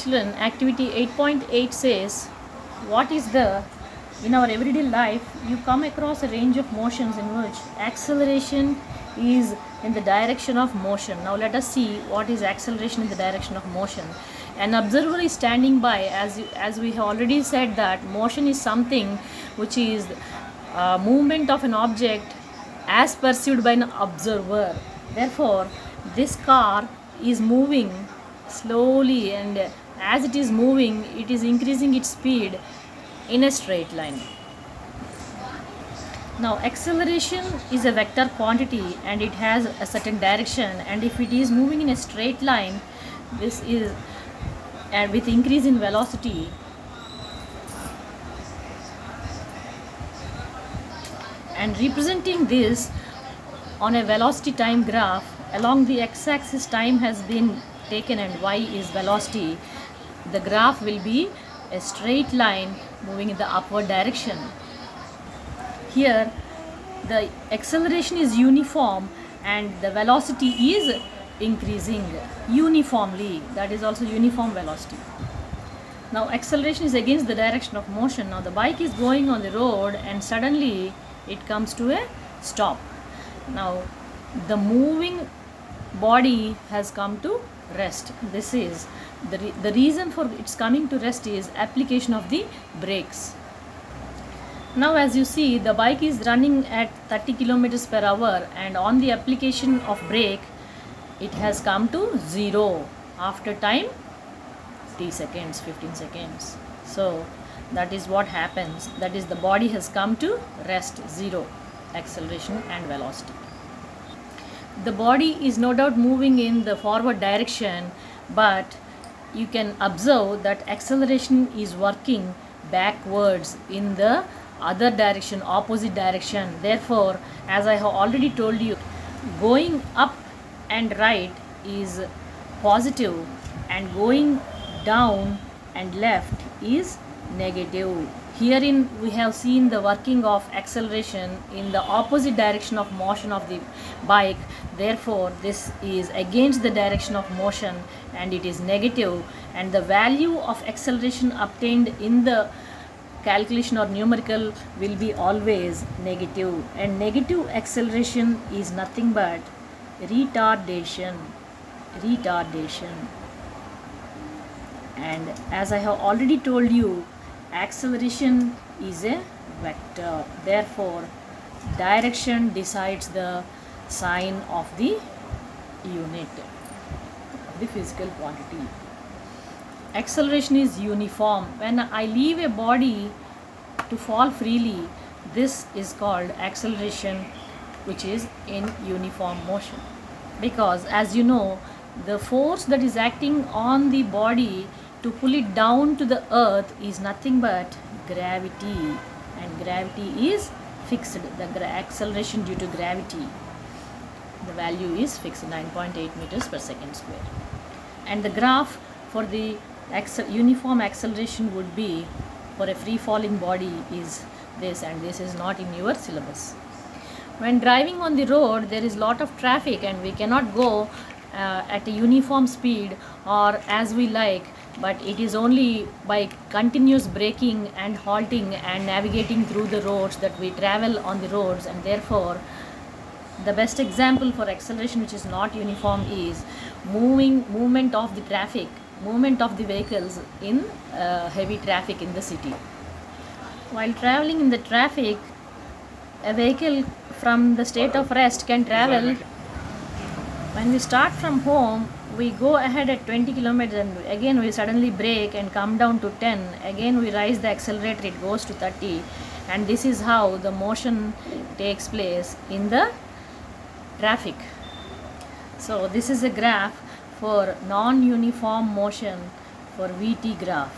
Children, activity 8.8 says, what is the, in our everyday life, you come across a range of motions in which acceleration is in the direction of motion. Now let us see what is acceleration in the direction of motion. An observer is standing by, as we have already said that motion is something which is movement of an object as perceived by an observer. Therefore, this car is moving slowly, and as it is moving, it is increasing its speed in a straight line. Now, acceleration is a vector quantity and it has a certain direction, and if it is moving in a straight line, this is, and with increase in velocity, and representing this on a velocity time graph, along the x-axis time has been taken and y is velocity, the graph will be a straight line moving in the upward direction. Here the acceleration is uniform and the velocity is increasing uniformly, that is also uniform velocity. Now acceleration is against the direction of motion. Now the bike is going on the road and suddenly it comes to a stop. Now the moving body has come to rest. This is the reason for its coming to rest is application of the brakes. Now as you see, the bike is running at 30 kilometers per hour, and on the application of brake it has come to zero after time t seconds, 15 seconds. So that is what happens, that is the body has come to rest, zero acceleration and velocity. The body is no doubt moving in the forward direction, but you can observe that acceleration is working backwards in the other direction, opposite direction. Therefore, as I have already told you, going up and right is positive and going down and left is negative. Herein we have seen the working of acceleration in the opposite direction of motion of the bike. Therefore, this is against the direction of motion and it is negative, and the value of acceleration obtained in the calculation or numerical will be always negative, and negative acceleration is nothing but retardation. And as I have already told you, acceleration is a vector. Therefore, direction decides the sign of the unit of the physical quantity. Acceleration is uniform. When I leave a body to fall freely, this is called acceleration, which is in uniform motion. Because as you know, the force that is acting on the body to pull it down to the earth is nothing but gravity, and gravity is fixed. The acceleration due to gravity, the value is fixed, 9.8 meters per second square. And the graph for the uniform acceleration would be, for a free falling body, is this, and this is not in your syllabus. When driving on the road, there is lot of traffic and we cannot go at a uniform speed or as we like, but it is only by continuous braking and halting and navigating through the roads that we travel on the roads. And therefore, the best example for acceleration which is not uniform is movement of the traffic, movement of the vehicles in heavy traffic in the city. While traveling in the traffic, a vehicle from the state of rest can travel. When we start from home, we go ahead at 20 kilometers and again we suddenly brake and come down to 10. Again we raise the accelerator, it goes to 30. And this is how the motion takes place in the traffic. So this is a graph for non-uniform motion for VT graph.